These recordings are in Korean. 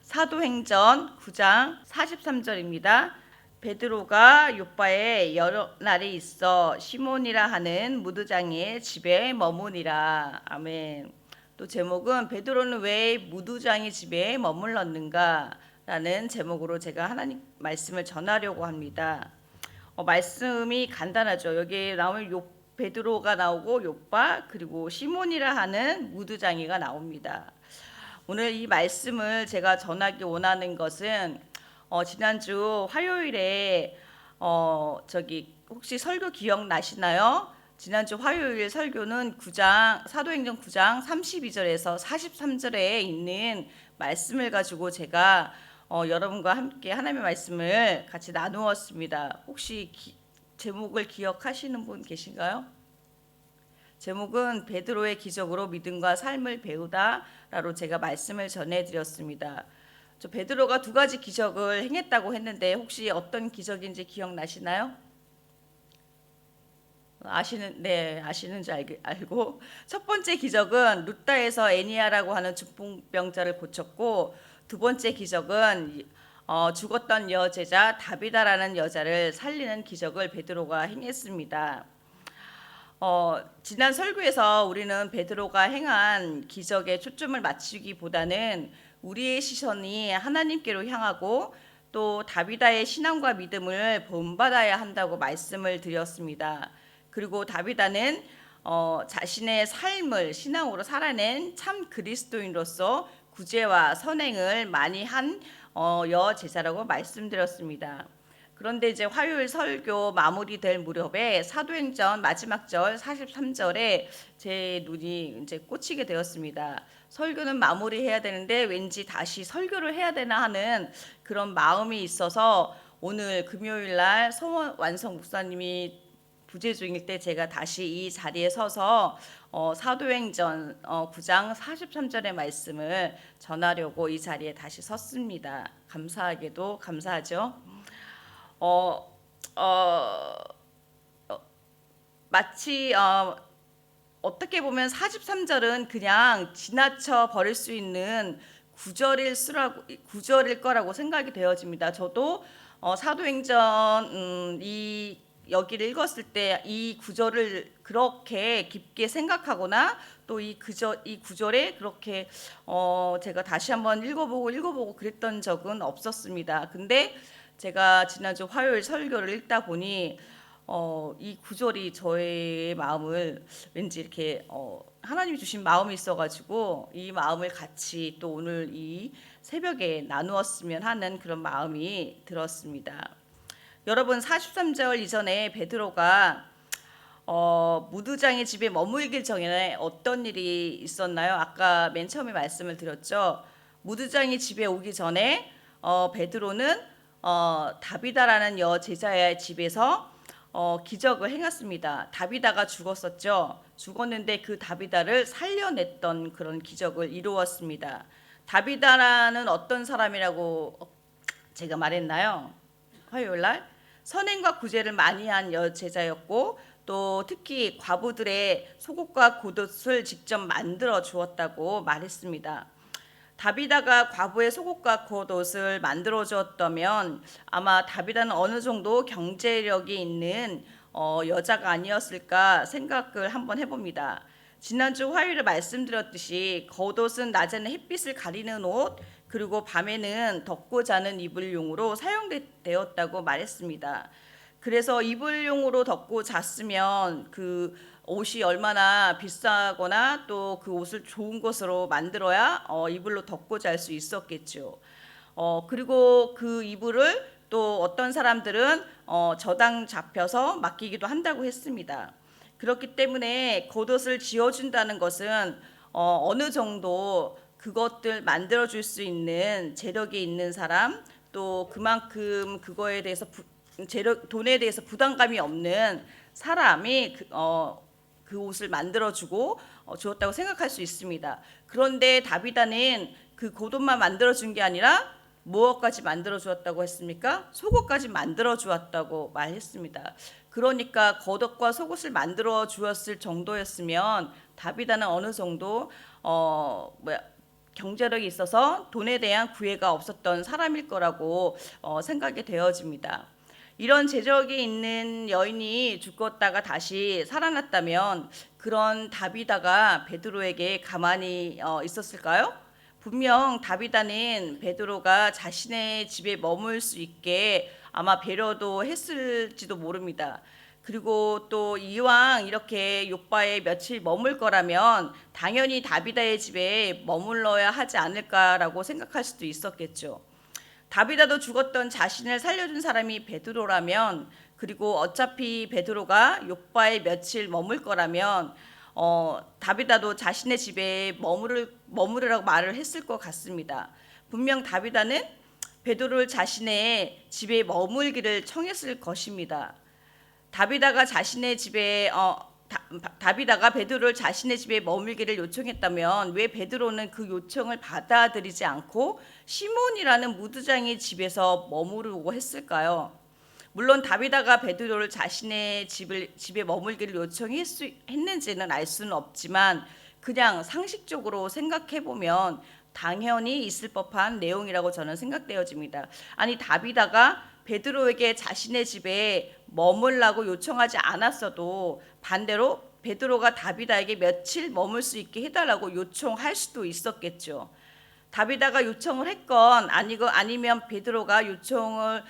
사도행전 9장 43절입니다. 베드로가 요바에 여러 날이 있어 시몬이라 하는 무두장의 집에 머무니라. 아멘. 또 제목은 베드로는 왜 무두장의 집에 머물렀는가 라는 제목으로 제가 하나님 말씀을 전하려고 합니다. 말씀이 간단하죠. 여기 나오면 베드로가 나오고 요바 그리고 시몬이라 하는 무두장이가 나옵니다. 오늘 이 말씀을 제가 전하기 원하는 것은 지난주 화요일에 혹시 설교 기억나시나요? 지난주 화요일 설교는 사도행전 9장 32절에서 43절에 있는 말씀을 가지고 제가 여러분과 함께 하나님의 말씀을 같이 나누었습니다. 혹시 제목을 기억하시는 분 계신가요? 제목은 베드로의 기적으로 믿음과 삶을 배우다라로 제가 말씀을 전해드렸습니다. 베드로가 두 가지 기적을 행했다고 했는데 혹시 어떤 기적인지 기억나시나요? 아시는지 알고 첫 번째 기적은 루다에서 애니아라고 하는 중풍병자를 고쳤고, 두 번째 기적은 죽었던 여제자 다비다라는 여자를 살리는 기적을 베드로가 행했습니다. 지난 설교에서 우리는 베드로가 행한 기적에 초점을 맞추기보다는 우리의 시선이 하나님께로 향하고 또 다비다의 신앙과 믿음을 본받아야 한다고 말씀을 드렸습니다. 그리고 다비다는 자신의 삶을 신앙으로 살아낸 참 그리스도인으로서 구제와 선행을 많이 한 여제자라고 말씀드렸습니다. 그런데 이제 화요일 설교 마무리될 무렵에 사도행전 마지막 절 43절에 제 눈이 이제 꽂히게 되었습니다. 설교는 마무리해야 되는데 왠지 다시 설교를 해야 되나 하는 그런 마음이 있어서 오늘 금요일 날 서원 완성 목사님이 부재 중일 때 제가 다시 이 자리에 서서 사도행전 9장 43절의 말씀을 전하려고 이 자리에 다시 섰습니다. 감사하게도 감사하죠. 마치 어떻게 보면 43절은 그냥 지나쳐 버릴 수 있는 구절일 거라고 생각이 되어집니다. 저도 사도행전 여기를 읽었을 때 이 구절을 그렇게 깊게 생각하거나 또 이 구절에 그렇게 제가 다시 한번 읽어보고 그랬던 적은 없었습니다. 근데 제가 지난주 화요일 설교를 읽다 보니 이 구절이 저의 마음을 왠지 이렇게 하나님이 주신 마음이 있어가지고 이 마음을 같이 또 오늘 이 새벽에 나누었으면 하는 그런 마음이 들었습니다. 여러분 43절 이전에 베드로가 무두장의 집에 머물길 전에 어떤 일이 있었나요? 아까 맨 처음에 말씀을 드렸죠. 무두장의 집에 오기 전에 베드로는 다비다라는 여제자의 집에서 기적을 행했습니다. 다비다가 죽었었죠. 죽었는데 그 다비다를 살려냈던 그런 기적을 이루었습니다. 다비다라는 어떤 사람이라고 제가 말했나요? 화요일 날 선행과 구제를 많이 한 여제자였고 또 특히 과부들의 속옷과 겉옷을 직접 만들어 주었다고 말했습니다. 다비다가 과부의 속옷과 겉옷을 만들어 주었다면 아마 다비다는 어느 정도 경제력이 있는 여자가 아니었을까 생각을 한번 해봅니다. 지난주 화요일에 말씀드렸듯이 겉옷은 낮에는 햇빛을 가리는 옷 그리고 밤에는 덮고 자는 이불용으로 사용되었다고 말했습니다. 그래서 이불용으로 덮고 잤으면 그 옷이 얼마나 비싸거나 또 그 옷을 좋은 것으로 만들어야 이불로 덮고 잘 수 있었겠죠. 그리고 그 이불을 또 어떤 사람들은 저당 잡혀서 맡기기도 한다고 했습니다. 그렇기 때문에 겉옷을 지어준다는 것은 어느 정도 그것들 만들어줄 수 있는 재력이 있는 사람 또 그만큼 그거에 대해서 돈에 대해서 부담감이 없는 사람이 그 옷을 만들어주고 주었다고 생각할 수 있습니다. 그런데 다비다는 그 겉옷만 만들어준 게 아니라 무엇까지 만들어 주었다고 했습니까? 속옷까지 만들어 주었다고 말했습니다. 그러니까 겉옷과 속옷을 만들어 주었을 정도였으면 다비다는 어느 정도 경제력이 있어서 돈에 대한 구애가 없었던 사람일 거라고 생각이 되어집니다. 이런 재력이 있는 여인이 죽었다가 다시 살아났다면 그런 다비다가 베드로에게 가만히 있었을까요? 분명 다비다는 베드로가 자신의 집에 머물 수 있게 아마 배려도 했을지도 모릅니다. 그리고 또 이왕 이렇게 욥바에 며칠 머물 거라면 당연히 다비다의 집에 머물러야 하지 않을까라고 생각할 수도 있었겠죠. 다비다도 죽었던 자신을 살려준 사람이 베드로라면, 그리고 어차피 베드로가 욥바에 며칠 머물 거라면 다비다도 자신의 집에 머무르라고 말을 했을 것 같습니다. 분명 다비다는 베드로를 자신의 집에 머물기를 청했을 것입니다. 다비다가 베드로를 자신의 집에 머물기를 요청했다면 왜 베드로는 그 요청을 받아들이지 않고 시몬이라는 무두장의 집에서 머무르고 했을까요? 물론 다비다가 베드로를 자신의 집에 머물기를 요청했는지는 알 수는 없지만 그냥 상식적으로 생각해 보면 당연히 있을 법한 내용이라고 저는 생각되어집니다. 아니, 다비다가 베드로에게 자신의 집에 머물라고 요청하지 않았어도 반대로 베드로가 다비다에게 며칠 머물 수 있게 해달라고 요청할 수도 있었겠죠. 다비다가 요청을 했건 아니면 베드로가 요청을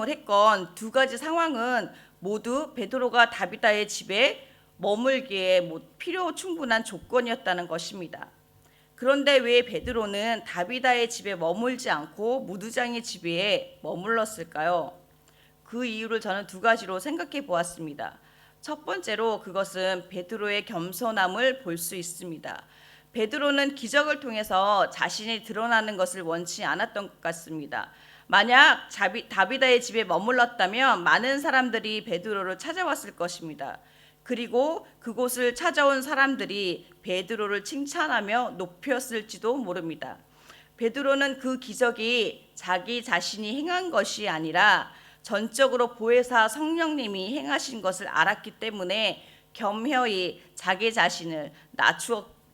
했건 두 가지 상황은 모두 베드로가 다비다의 집에 머물기에 필요 충분한 조건이었다는 것입니다. 그런데 왜 베드로는 다비다의 집에 머물지 않고 무두장의 집에 머물렀을까요? 그 이유를 저는 두 가지로 생각해 보았습니다. 첫 번째로 그것은 베드로의 겸손함을 볼 수 있습니다. 베드로는 기적을 통해서 자신이 드러나는 것을 원치 않았던 것 같습니다. 만약 다비다의 집에 머물렀다면 많은 사람들이 베드로를 찾아왔을 것입니다. 그리고 그곳을 찾아온 사람들이 베드로를 칭찬하며 높였을지도 모릅니다. 베드로는 그 기적이 자기 자신이 행한 것이 아니라 전적으로 보혜사 성령님이 행하신 것을 알았기 때문에 겸허히 자기 자신을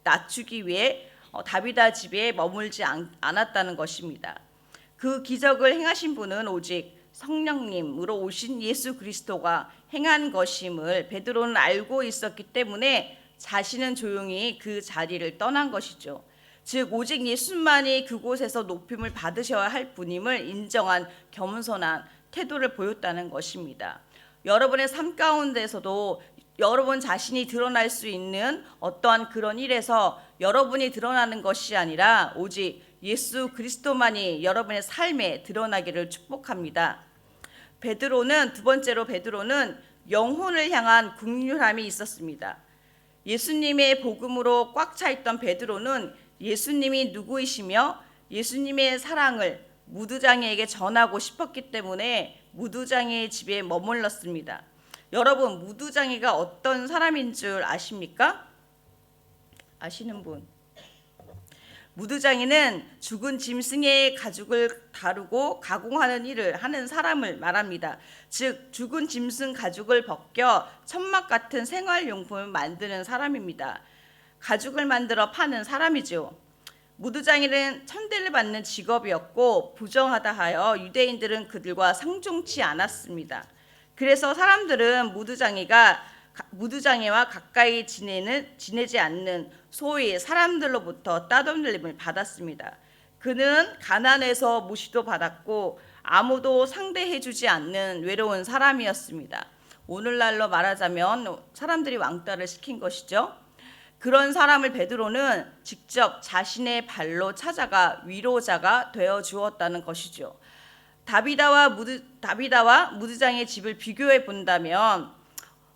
낮추기 위해 다비다 집에 머물지 않았다는 것입니다. 그 기적을 행하신 분은 오직 성령님으로 오신 예수 그리스도가 행한 것임을 베드로는 알고 있었기 때문에 자신은 조용히 그 자리를 떠난 것이죠. 즉 오직 예수만이 그곳에서 높임을 받으셔야 할 분임을 인정한 겸손한 태도를 보였다는 것입니다. 여러분의 삶 가운데서도 여러분 자신이 드러날 수 있는 어떠한 그런 일에서 여러분이 드러나는 것이 아니라 오직 예수 그리스도만이 여러분의 삶에 드러나기를 축복합니다. 두 번째로 베드로는 영혼을 향한 긍휼함이 있었습니다. 예수님의 복음으로 꽉 차 있던 베드로는 예수님이 누구이시며 예수님의 사랑을 무두장이에게 전하고 싶었기 때문에 무두장이의 집에 머물렀습니다. 여러분, 무두장이가 어떤 사람인 줄 아십니까? 아시는 분? 무두장이는 죽은 짐승의 가죽을 다루고 가공하는 일을 하는 사람을 말합니다. 즉 죽은 짐승 가죽을 벗겨 천막 같은 생활용품을 만드는 사람입니다. 가죽을 만들어 파는 사람이죠. 무두장이는 천대를 받는 직업이었고 부정하다 하여 유대인들은 그들과 상종치 않았습니다. 그래서 사람들은 무두장이와 가까이 지내지 않는 소위 사람들로부터 따돌림을 받았습니다. 그는 가난해서 무시도 받았고 아무도 상대해주지 않는 외로운 사람이었습니다. 오늘날로 말하자면 사람들이 왕따를 시킨 것이죠. 그런 사람을 베드로는 직접 자신의 발로 찾아가 위로자가 되어 주었다는 것이죠. 다비다와 무두장의 집을 비교해 본다면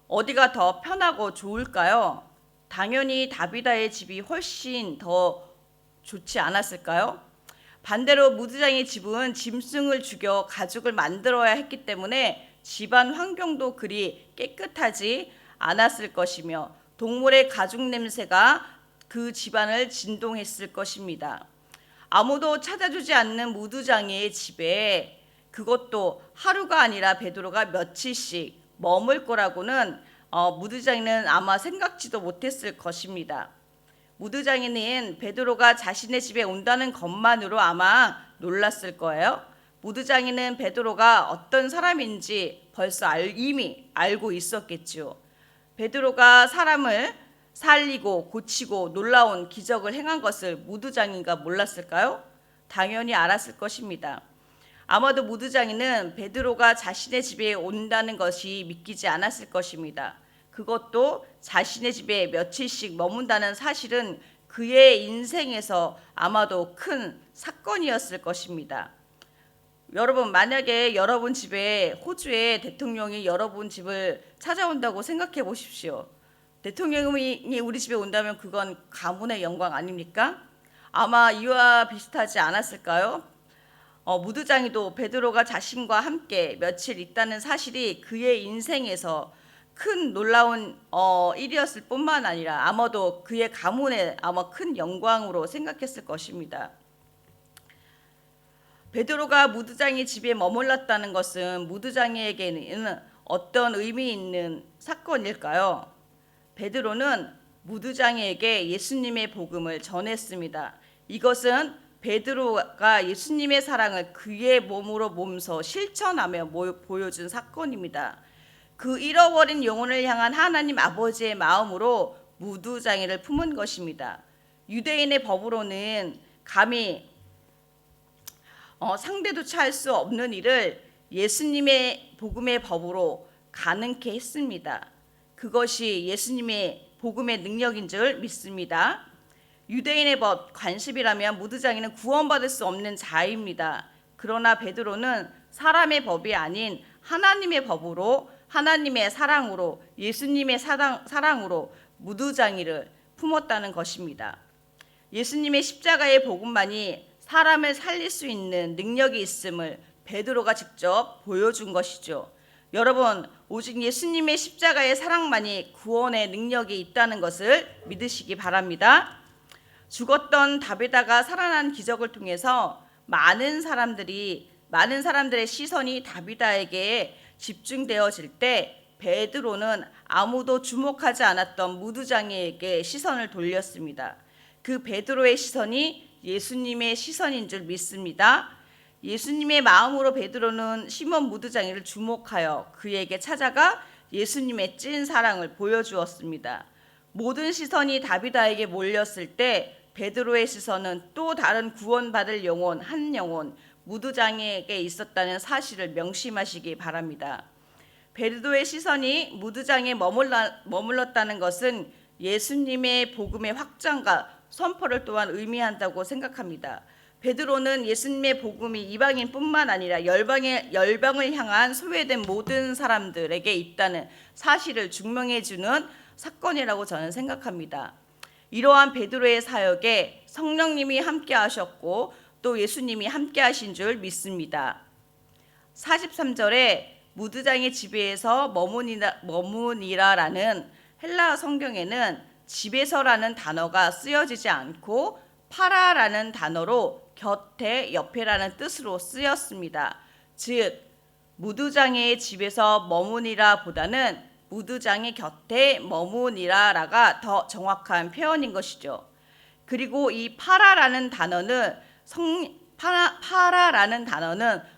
어디가 더 편하고 좋을까요? 당연히 다비다의 집이 훨씬 더 좋지 않았을까요? 반대로 무두장의 집은 짐승을 죽여 가죽을 만들어야 했기 때문에 집안 환경도 그리 깨끗하지 않았을 것이며 동물의 가죽 냄새가 그 집안을 진동했을 것입니다. 아무도 찾아주지 않는 무두장의 집에 그것도 하루가 아니라 베드로가 며칠씩 머물 거라고는 무두장이는 아마 생각지도 못했을 것입니다. 무두장이는 베드로가 자신의 집에 온다는 것만으로 아마 놀랐을 거예요. 무두장이는 베드로가 어떤 사람인지 벌써 이미 알고 있었겠죠. 베드로가 사람을 살리고 고치고 놀라운 기적을 행한 것을 무두장이가 몰랐을까요? 당연히 알았을 것입니다. 아마도 무두장이는 베드로가 자신의 집에 온다는 것이 믿기지 않았을 것입니다. 그것도 자신의 집에 며칠씩 머문다는 사실은 그의 인생에서 아마도 큰 사건이었을 것입니다. 여러분, 만약에 여러분 집에 호주의 대통령이 여러분 집을 찾아온다고 생각해 보십시오. 대통령이 우리 집에 온다면 그건 가문의 영광 아닙니까? 아마 이와 비슷하지 않았을까요? 무두장이도 베드로가 자신과 함께 며칠 있다는 사실이 그의 인생에서 큰 놀라운 일이었을 뿐만 아니라 아마도 그의 가문의 아마 큰 영광으로 생각했을 것입니다. 베드로가 무두장이 집에 머물렀다는 것은 무두장이에게는 어떤 의미 있는 사건일까요? 베드로는 무두장이에게 예수님의 복음을 전했습니다. 이것은 베드로가 예수님의 사랑을 그의 몸으로 몸소 실천하며 보여준 사건입니다. 그 잃어버린 영혼을 향한 하나님 아버지의 마음으로 무두장이를 품은 것입니다. 유대인의 법으로는 감히 상대조차 할 수 없는 일을 예수님의 복음의 법으로 가능케 했습니다. 그것이 예수님의 복음의 능력인 줄 믿습니다. 유대인의 법 관습이라면 무두장이는 구원받을 수 없는 자입니다. 그러나 베드로는 사람의 법이 아닌 하나님의 법으로, 하나님의 사랑으로, 예수님의 사랑으로 무두장이를 품었다는 것입니다. 예수님의 십자가의 복음만이 사람을 살릴 수 있는 능력이 있음을 베드로가 직접 보여준 것이죠. 여러분, 오직 예수님의 십자가의 사랑만이 구원의 능력이 있다는 것을 믿으시기 바랍니다. 죽었던 다비다가 살아난 기적을 통해서 많은 사람들의 시선이 다비다에게 집중되어질 때 베드로는 아무도 주목하지 않았던 무두장이에게 시선을 돌렸습니다. 그 베드로의 시선이 예수님의 시선인 줄 믿습니다. 예수님의 마음으로 베드로는 시몬 무두장이를 주목하여 그에게 찾아가 예수님의 찐 사랑을 보여주었습니다. 모든 시선이 다비다에게 몰렸을 때 베드로의 시선은 또 다른 구원받을 영혼 한 영혼 무두장이에게 있었다는 사실을 명심하시기 바랍니다. 베드로의 시선이 무두장에 머물렀다는 것은 예수님의 복음의 확장과 선포를 또한 의미한다고 생각합니다. 베드로는 예수님의 복음이 이방인뿐만 아니라 열방을 향한 소외된 모든 사람들에게 있다는 사실을 증명해 주는 사건이라고 저는 생각합니다. 이러한 베드로의 사역에 성령님이 함께 하셨고 또 예수님이 함께 하신 줄 믿습니다. 43절에 무두장의 집에서 머무니라라는 헬라어 성경에는 집에서라는 단어가 쓰여지지 않고 파라라는 단어로 곁에 옆에라는 뜻으로 쓰였습니다. 즉 무두장의 집에서 머무니라 보다는 무두장의 곁에 머무니라가 더 정확한 표현인 것이죠. 그리고 이 파라라는 단어는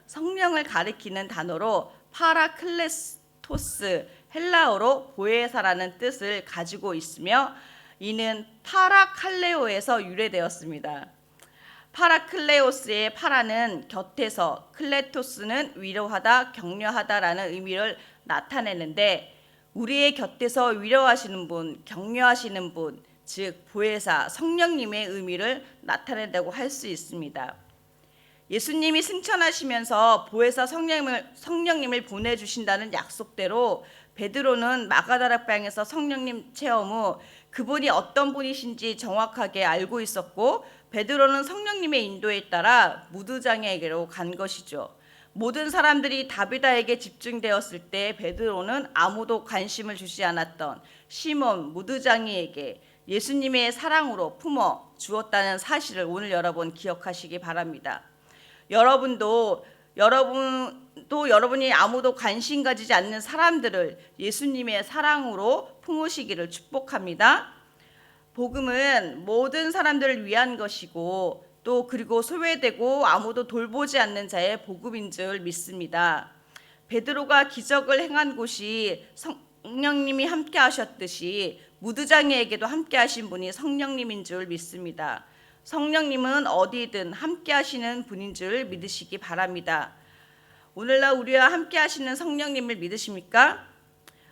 성령을 가리키는 단어로 파라클레토스, 헬라어로 보혜사라는 뜻을 가지고 있으며 이는 파라칼레오에서 유래되었습니다. 파라클레오스의 파라는 곁에서, 클레토스는 위로하다, 격려하다라는 의미를 나타내는데 우리의 곁에서 위로하시는 분, 격려하시는 분, 즉 보혜사, 성령님의 의미를 나타낸다고 할 수 있습니다. 예수님이 승천하시면서 보혜사 성령님을 보내주신다는 약속대로 베드로는 마가다락방에서 성령님 체험 후 그분이 어떤 분이신지 정확하게 알고 있었고 베드로는 성령님의 인도에 따라 무두장에게로 간 것이죠. 모든 사람들이 다비다에게 집중되었을 때 베드로는 아무도 관심을 주지 않았던 시몬 무두장이에게 예수님의 사랑으로 품어 주었다는 사실을 오늘 여러분 기억하시기 바랍니다. 여러분이 아무도 관심 가지지 않는 사람들을 예수님의 사랑으로 품으시기를 축복합니다. 복음은 모든 사람들을 위한 것이고 또 그리고 소외되고 아무도 돌보지 않는 자의 복음인 줄 믿습니다. 베드로가 기적을 행한 곳이 성령님이 함께 하셨듯이 무드장이에게도 함께 하신 분이 성령님인 줄 믿습니다. 성령님은 어디든 함께 하시는 분인 줄 믿으시기 바랍니다. 오늘날 우리와 함께 하시는 성령님을 믿으십니까?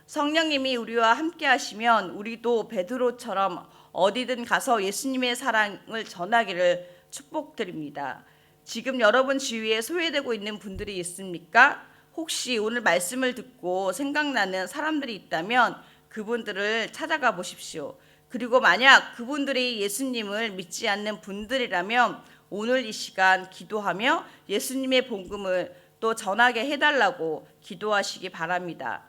성령님이 우리와 함께 하시면 우리도 베드로처럼 어디든 가서 예수님의 사랑을 전하기를 축복드립니다. 지금 여러분 주위에 소외되고 있는 분들이 있습니까? 혹시 오늘 말씀을 듣고 생각나는 사람들이 있다면 그분들을 찾아가 보십시오. 그리고 만약 그분들이 예수님을 믿지 않는 분들이라면 오늘 이 시간 기도하며 예수님의 복음을 또 전하게 해달라고 기도하시기 바랍니다.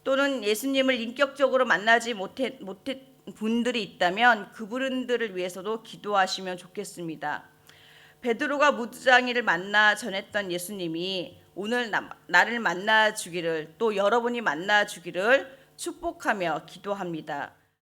또는 예수님을 인격적으로 만나지 못했 분들이 있다면 그분들을 위해서도 기도하시면 좋겠습니다. 베드로가 무드장이를 만나 전했던 예수님이 오늘 나를 만나 주기를 또 여러분이 만나 주기를 축복하며 기도합니다.